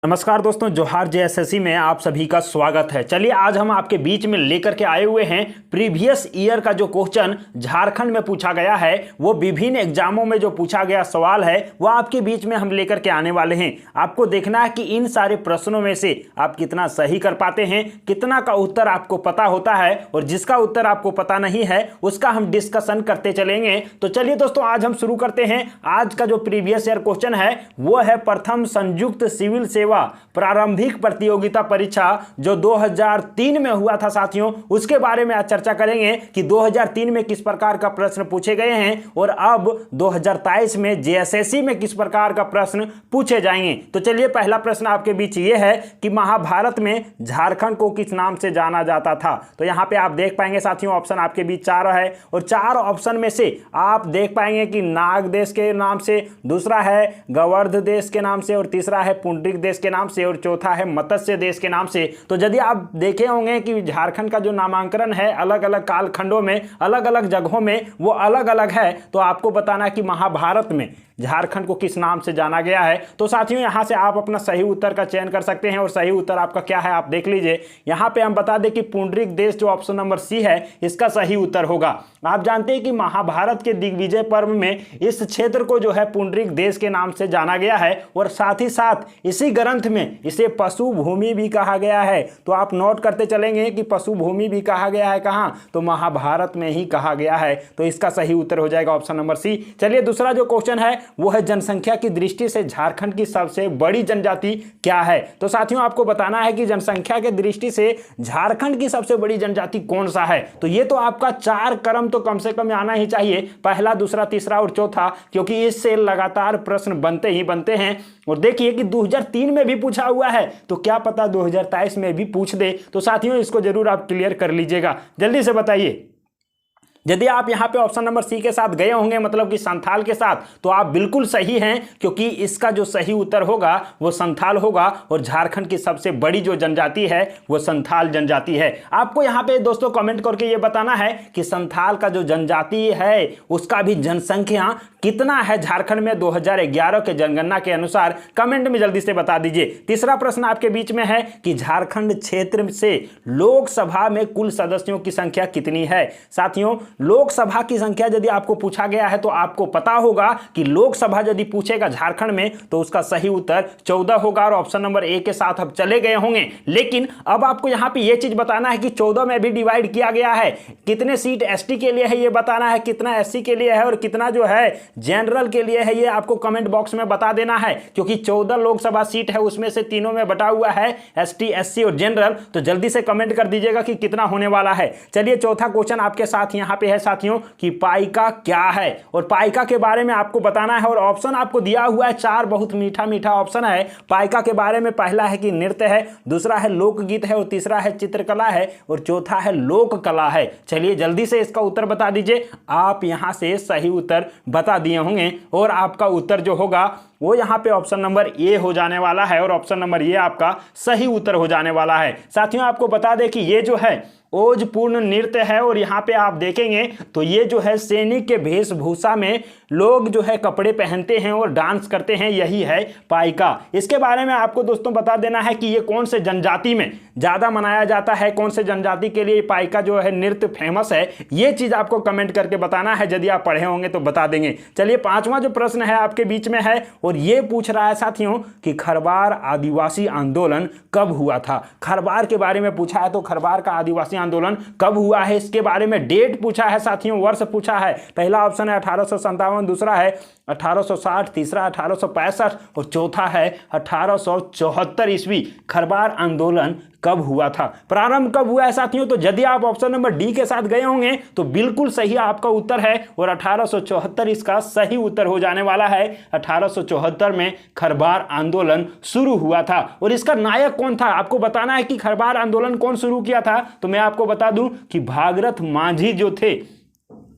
नमस्कार दोस्तों, जोहार जेएसएससी में आप सभी का स्वागत है। चलिए आज हम आपके बीच में लेकर के आए हुए हैं प्रीवियस ईयर का जो क्वेश्चन झारखंड में पूछा गया है, वो विभिन्न एग्जामों में जो पूछा गया सवाल है वो आपके बीच में हम लेकर के आने वाले हैं। आपको देखना है कि इन सारे प्रश्नों में से आप कितना सही कर पाते हैं, कितना का उत्तर आपको पता होता है, और जिसका उत्तर आपको पता नहीं है उसका हम डिस्कशन करते चलेंगे। तो चलिए दोस्तों आज हम शुरू करते हैं। आज का जो प्रीवियस ईयर क्वेश्चन है वो है प्रथम संयुक्त सिविल सेवा प्रारंभिक प्रतियोगिता परीक्षा जो 2003 में हुआ था साथियों, उसके बारे में आज चर्चा करेंगे कि 2003 में किस प्रकार का प्रश्न पूछे गए हैं और अब 2023 में जेएसएससी में किस प्रकार का प्रश्न पूछे जाएंगे। तो चलिए पहला प्रश्न आपके बीच ये है कि महाभारत में झारखंड को किस नाम से जाना जाता था। तो यहां पे आप देख पाएंगे साथियों ऑप्शन आपके बीच 4 है और 4 ऑप्शन में से आप देख पाएंगे कि नाग देश के नाम से, दूसरा है गवर्ध देश के नाम से, और तीसरा है पुंडरिक देश के नाम से, और चौथा है मत्स्य देश के नाम से। तो यदि आप देखे होंगे कि झारखंड का जो नामांकन है अलग अलग कालखंडों में, अलग अलग जगहों में वो अलग अलग है, तो आपको बताना कि महाभारत में झारखंड को किस नाम से जाना गया है। तो साथियों यहां से आप अपना सही उत्तर का चयन कर सकते हैं और सही उत्तर आपका क्या है आप देख लीजिए। यहां पे हम बता दें कि पुंडरिक देश जो ऑप्शन नंबर सी है इसका सही उत्तर होगा। आप जानते हैं कि महाभारत के दिग्विजय पर्व में इस क्षेत्र को जो है पुंडरिक देश के नाम से जाना गया है, और साथ ही साथ इसी ग्रंथ में इसे पशु भूमि भी कहा गया है। तो आप नोट करते चलेंगे कि पशु भूमि भी कहा गया है कहां, तो महाभारत में ही कहा गया है। तो इसका सही उत्तर हो जाएगा ऑप्शन नंबर सी। चलिए दूसरा जो क्वेश्चन है वो है जनसंख्या की दृष्टि से झारखंड की सबसे बड़ी जनजाति क्या है। तो साथियों आपको बताना है कि जनसंख्या के दृष्टि से झारखंड की सबसे बड़ी जनजाति कौन सा है। तो ये तो आपका 4 क्रम तो कम से कम आना ही चाहिए, पहला, दूसरा, तीसरा और चौथा, क्योंकि इससे लगातार प्रश्न बनते ही बनते हैं। और देखिए कि 2003 में भी पूछा हुआ है, तो क्या पता 2023 में भी पूछ दे। तो साथियों इसको जरूर आप क्लियर कर लीजिएगा, जल्दी से बताइए। यदि आप यहां पे ऑप्शन नंबर सी के साथ गए होंगे, मतलब कि संथाल के साथ, तो आप बिल्कुल सही हैं, क्योंकि इसका जो सही उत्तर होगा वो संथाल होगा, और झारखंड की सबसे बड़ी जो जनजाति है वो संथाल जनजाति है। आपको यहां पे दोस्तों कमेंट करके ये बताना है कि संथाल का जो जनजाति है उसका भी जनसंख्या कितना है झारखंड में 2011 के जनगणना के अनुसार, कमेंट में जल्दी से बता दीजिए। तीसरा प्रश्न आपके बीच में है कि झारखंड क्षेत्र से लोकसभा में कुल सदस्यों की संख्या कितनी है। साथियों लोकसभा की संख्या यदि आपको पूछा गया है तो आपको पता होगा कि लोकसभा यदि पूछेगा झारखंड में तो उसका सही उत्तर 14 होगा, और ऑप्शन नंबर ए के साथ आप चले गए होंगे। लेकिन अब आपको यहां पे यह चीज बताना है कि 14 में भी डिवाइड किया गया है। कितने सीट एसटी के लिए है ये बताना है, कितना एससी के लिए है और कितना जो है जनरल के लिए है, ये आपको कमेंट बॉक्स में बता देना है। क्योंकि 14 लोकसभा सीट है, उसमें से तीनों में बटा हुआ है एसटी, एससी और जनरल। तो जल्दी से कमेंट कर दीजिएगा कि कितना होने वाला है। चलिए चौथा क्वेश्चन आपके साथ यहां पे है साथियों कि पाइका क्या है, और पाइका के बारे में आपको बताना है। और ऑप्शन आपको दिया हुआ है 4, बहुत मीठा मीठा ऑप्शन है पाइका के बारे में। पहला है कि नृत्य है, दूसरा है लोकगीत है, और तीसरा है चित्रकला है, और चौथा है लोक कला है। चलिए जल्दी से इसका उत्तर बता दीजिए। आप यहां से सही उत्तर बता दिए होंगे, और आपका उत्तर जो होगा वो यहां पे ऑप्शन नंबर ए हो जाने वाला है, और ऑप्शन नंबर ए आपका सही उत्तर हो जाने वाला है। साथियों आपको बता दें कि ये जो है ओजपूर्ण नृत्य है, और यहाँ पे आप देखेंगे तो ये जो है सैनिक के वेशभूषा में लोग जो है कपड़े पहनते हैं और डांस करते हैं, यही है पाइका। इसके बारे में आपको दोस्तों बता देना है कि ये कौन से जनजाति में ज़्यादा मनाया जाता है, कौन से जनजाति के लिए पाइका जो है नृत्य फेमस है, ये चीज़ आपको कमेंट करके बताना है। यदि आप पढ़े होंगे तो बता देंगे। चलिए पांचवा जो प्रश्न है आपके बीच में है, और ये पूछ रहा है साथियों कि खरवार आदिवासी आंदोलन कब हुआ था। खरवार के बारे में पूछा है, तो खरवार का आदिवासी आंदोलन कब हुआ है इसके बारे में डेट पूछा है साथियों, वर्ष पूछा है। पहला ऑप्शन है 1857, दूसरा है 1860, तीसरा 1865 और चौथा है 1874 ईस्वी। खरवार आंदोलन कब हुआ था, प्रारंभ कब हुआ है साथियों। तो यदि आप ऑप्शन नंबर डी के साथ गए होंगे तो बिल्कुल सही आपका उत्तर है, और 1874 इसका सही उत्तर हो जाने वाला है। 1874 में खरवार आंदोलन शुरू हुआ था। और इसका नायक कौन था आपको बताना है कि खरवार आंदोलन कौन शुरू किया था। तो मैं आपको बता दूं कि भागीरथ मांझी जो थे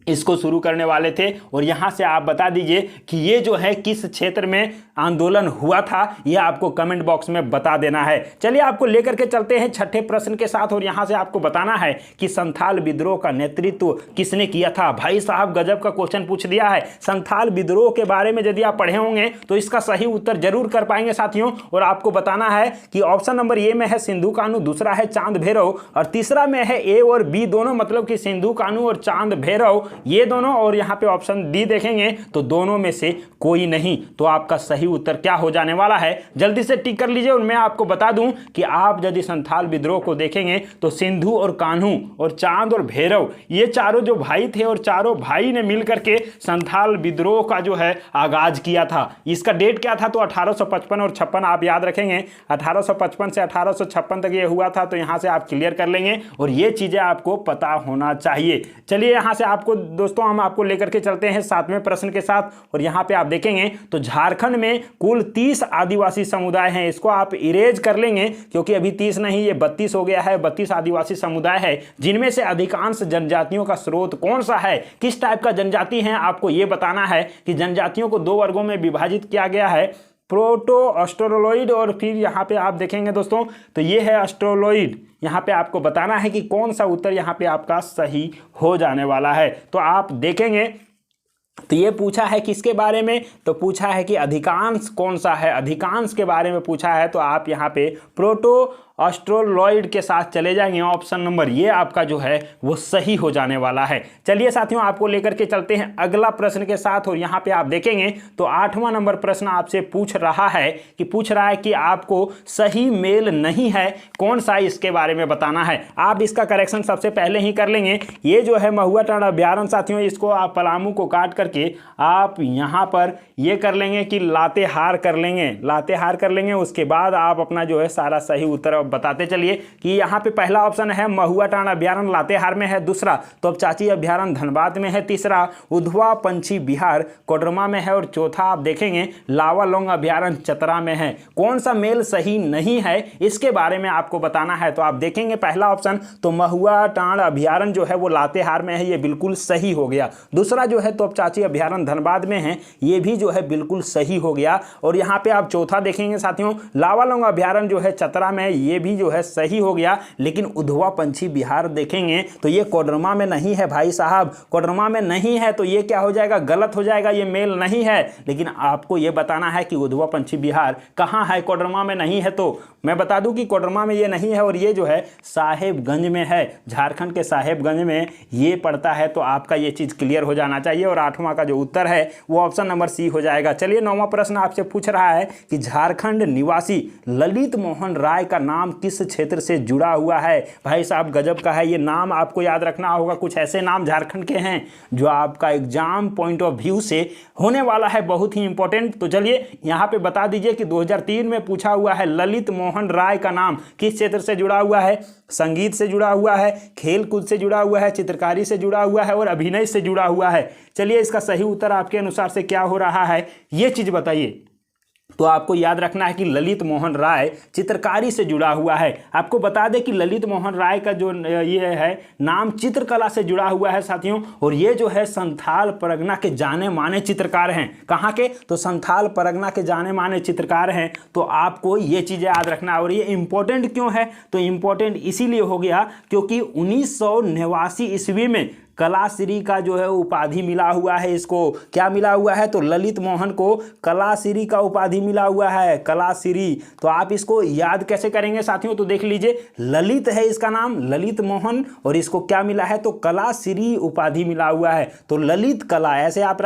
इसको शुरू करने वाले थे। और यहां से आप बता दीजिए कि ये जो है किस क्षेत्र में आंदोलन हुआ था, यह आपको कमेंट बॉक्स में बता देना है। चलिए आपको लेकर के चलते हैं छठे प्रश्न के साथ और यहां से आपको बताना है कि संथाल विद्रोह का नेतृत्व किसने किया था। भाई साहब गजब का क्वेश्चन पूछ दिया है। संथाल विद्रोह के बारे में यदि आप पढ़े होंगे तो इसका सही उत्तर जरूर कर पाएंगे साथियों। और आपको बताना है कि ऑप्शन नंबर ए में है सिंधु कान्हू, दूसरा है चांद भैरव और तीसरा में है ए और बी दोनों, मतलब कि सिंधु कान्हू और चांद भैरव ये दोनों। और यहां पे ऑप्शन डी देखेंगे तो दोनों में से कोई नहीं। तो आपका सही उत्तर क्या हो जाने वाला है, जल्दी से टिक कर लीजिए। और मैं आपको बता दूं कि आप यदि संथाल विद्रोह को देखेंगे तो सिंधु और कान्हू और चांद और भैरव ये चारों जो भाई थे और चारों भाई ने मिलकर के संथाल विद्रोह का जो है आगाज किया था। इसका डेट क्या था, तो 1855 और 56 आप याद रखेंगे। 1855 से 1856 तक ये हुआ था, तो यहां से आप क्लियर कर लेंगे और ये चीजें आपको पता होना चाहिए। चलिए यहां से आपको दोस्तों हम आपको लेकर के चलते हैं 7वें प्रश्न के साथ। और यहां पे आप देखेंगे तो झारखंड में कुल 30 आदिवासी समुदाय हैं। इसको आप इरेज कर लेंगे क्योंकि अभी 30 नहीं ये 32 हो गया है। 32 आदिवासी समुदाय है, जिनमें से अधिकांश जनजातियों का स्रोत कौन सा है, किस टाइप का जनजाति है, आपको यह बताना है कि जनजातियों को 2 वर्गों में विभाजित किया गया है, प्रोटो ऑस्ट्रोलॉइड और फिर यहाँ पे आप देखेंगे दोस्तों तो ये है ऑस्ट्रोलॉइड। यहाँ पे आपको बताना है कि कौन सा उत्तर यहाँ पे आपका सही हो जाने वाला है। तो आप देखेंगे तो ये पूछा है किसके बारे में, तो पूछा है कि अधिकांश कौन सा है, अधिकांश के बारे में पूछा है। तो आप यहाँ पे प्रोटो ऑस्ट्रोलॉइड के साथ चले जाएंगे, ऑप्शन नंबर ये आपका जो है वो सही हो जाने वाला है। चलिए साथियों आपको लेकर के चलते हैं अगला प्रश्न के साथ। और यहाँ पे आप देखेंगे तो 8वां नंबर प्रश्न आपसे पूछ रहा है कि आपको सही मेल नहीं है कौन सा, इसके बारे में बताना है। आप इसका करेक्शन सबसे पहले ही कर लेंगे। ये जो है महुआ टांड अभ्यारण्य साथियों, इसको आप पलामू को काट करके आप यहाँ पर ये कर लेंगे कि लातेहार कर लेंगे, लातेहार कर लेंगे। उसके बाद आप अपना जो है सारा सही उत्तर बताते चलिए कि यहाँ पे पहला ऑप्शन है महुआ टांड अभ्यारण्य लातेहार में है, दूसरा तोपचाची अभ्यारण्य धनबाद में है, तीसरा उधवा पंछी विहार कोडरमा में है और चौथा आप देखेंगे लावालोंग अभ्यारण्य चतरा में है। कौन सा मेल सही नहीं है इसके बारे में आपको बताना है। तो आप देखेंगे पहला ऑप्शन तो महुआ टांड अभ्यारण्य जो है वो लातेहार में है, ये बिल्कुल सही हो गया। दूसरा जो है तोपचाची अभ्यारण्य धनबाद में है, ये भी जो है बिल्कुल सही हो गया। और यहाँ पे आप चौथा देखेंगे साथियों लावालोंग अभ्यारण्य जो है चतरा में, ये भी जो है सही हो गया। लेकिन उधवा पंछी विहार देखेंगे तो ये कोडरमा में नहीं है भाई साहब, कोडरमा में नहीं है, तो ये क्या हो जाएगा, गलत हो जाएगा, ये मेल नहीं है। लेकिन आपको ये बताना है कि उधवा पंछी विहार कहाँ है, कोडरमा में नहीं है। तो मैं बता दूं कि कोडरमा में ये नहीं है और ये जो है साहेबगंज में है, झारखंड के साहेबगंज में ये पड़ता है। तो आपका ये चीज क्लियर हो जाना चाहिए और 8वां का जो उत्तर है वो ऑप्शन नंबर सी हो जाएगा। चलिए 9वां प्रश्न आपसे पूछ रहा है कि झारखंड निवासी ललित मोहन राय का नाम किस क्षेत्र से जुड़ा हुआ है। भाई साहब गजब का है, ये नाम आपको याद रखना होगा। कुछ ऐसे नाम झारखंड के हैं जो आपका एग्जाम पॉइंट ऑफ व्यू से होने वाला है, बहुत ही इंपॉर्टेंट। तो चलिए यहाँ पे बता दीजिए कि 2003 में पूछा हुआ है ललित मोहन राय का नाम किस क्षेत्र से जुड़ा हुआ है। संगीत से जुड़ा हुआ है, खेल कूद से जुड़ा हुआ है, चित्रकारी से जुड़ा हुआ है और अभिनय से जुड़ा हुआ है। चलिए इसका सही उत्तर आपके अनुसार से क्या हो रहा है ये चीज बताइए। तो आपको याद रखना है कि ललित मोहन राय चित्रकारी से जुड़ा हुआ है। आपको बता दें कि ललित मोहन राय का जो ये है नाम चित्रकला से जुड़ा हुआ है साथियों। और ये जो है संथाल परगना के जाने माने चित्रकार हैं। कहाँ के, तो संथाल परगना के जाने माने चित्रकार हैं। तो आपको ये चीज़ें याद रखना। और ये इंपॉर्टेंट क्यों है, तो इंपॉर्टेंट इसीलिए हो गया क्योंकि 1989 ईस्वी में कलाश्री का जो है उपाधि मिला हुआ है। इसको क्या मिला हुआ है, तो ललित मोहन को कलाश्री का उपाधि मिला हुआ है, कलाश्री। तो आप इसको याद कैसे करेंगे साथियों, तो देख लीजिए ललित है इसका नाम, ललित मोहन, और इसको क्या मिला है, तो कलाश्री उपाधि मिला हुआ है। तो ललित कला ऐसे आप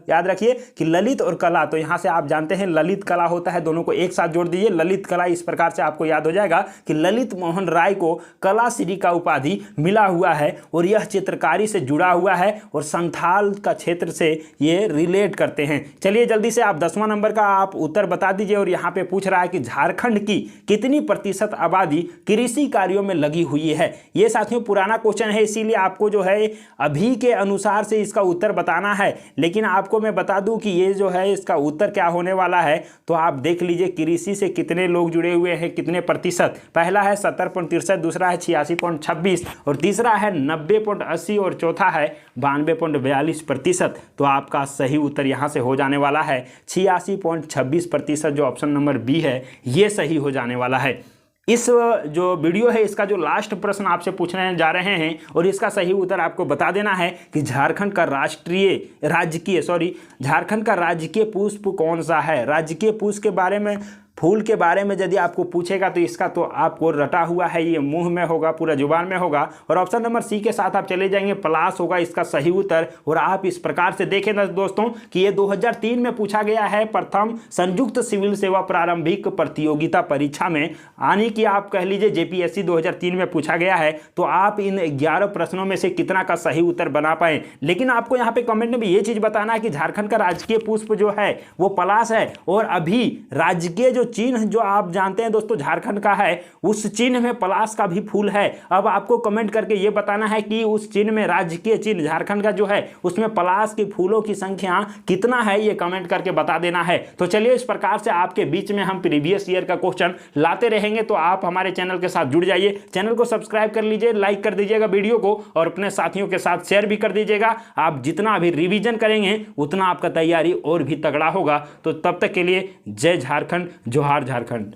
याद रखिए कि ललित और कला, तो यहाँ से आप जानते हैं ललित कला होता है, दोनों को एक साथ जोड़ दीजिए ललित कला। इस प्रकार से आपको याद हो जाएगा कि ललित मोहन राय को कलाश्री का उपाधि मिला हुआ है और यह चित्रकारी से जुड़ा हुआ है और संथाल का क्षेत्र से ये रिलेट करते हैं। चलिए जल्दी से आप 10वां नंबर का आप उत्तर बता दीजिए। और यहाँ पे पूछ रहा है कि झारखंड की कितनी प्रतिशत आबादी कृषि कार्यों में लगी हुई है। ये साथियों पुराना क्वेश्चन है, इसीलिए आपको जो है अभी के अनुसार से इसका उत्तर बताना है। लेकिन आपको मैं बता दूं कि ये जो है इसका उत्तर क्या होने वाला है, तो आप देख लीजिए कृषि से कितने लोग जुड़े हुए हैं, कितने प्रतिशत। पहला है 70.63, दूसरा है 86.26 और तीसरा है 90.80 और चौथा है 92.42%। तो आपका सही उत्तर यहाँ से हो जाने वाला है 86.26%। जो ऑप्शन नंबर बी है ये सही हो जाने वाला है। इस जो वीडियो है इसका जो लास्ट प्रश्न आपसे पूछने जा रहे हैं और इसका सही उत्तर आपको बता देना है कि झारखंड का झारखंड का राजकीय पुष्प कौन सा है। राजकीय पुष्प के बारे में, फूल के बारे में यदि आपको पूछेगा तो इसका तो आपको रटा हुआ है, ये मुंह में होगा, पूरा जुबान में होगा। और ऑप्शन नंबर सी के साथ आप चले जाएंगे, पलाश होगा इसका सही उत्तर। और आप इस प्रकार से देखें दोस्तों कि ये 2003 में पूछा गया है प्रथम संयुक्त सिविल सेवा प्रारंभिक प्रतियोगिता परीक्षा में, यानी कि आप कह लीजिए जेपीएससी 2003 में पूछा गया है। तो आप इन 11 प्रश्नों में से कितना का सही उत्तर बना पाए। लेकिन आपको यहाँ पे कमेंट में भी ये चीज बताना है कि झारखंड का राजकीय पुष्प जो है वो पलाश है, और अभी राजकीय जो चिन्ह जो आप जानते हैं दोस्तों झारखंड का है, उस चिन्ह में पलाश का भी फूल है। अब आपको कमेंट करके ये बताना है कि उस चिन्ह में, राजकीय चिन्ह झारखंड का जो है उसमें पलाश के फूलों की संख्या कितना है, ये कमेंट करके बता देना है। तो चलिए इस प्रकार से आपके बीच में हम प्रीवियस ईयर का क्वेश्चन लाते रहेंगे। तो आप हमारे चैनल के साथ जुड़ जाइए, चैनल को सब्सक्राइब कर लीजिए, लाइक कर दीजिएगा वीडियो को और अपने साथियों के साथ शेयर भी कर दीजिएगा। आप जितना अभी रिवीजन करेंगे उतना आपका तैयारी और भी तगड़ा होगा। तो तब तक के लिए जय झारखंड, जोहार झारखंड।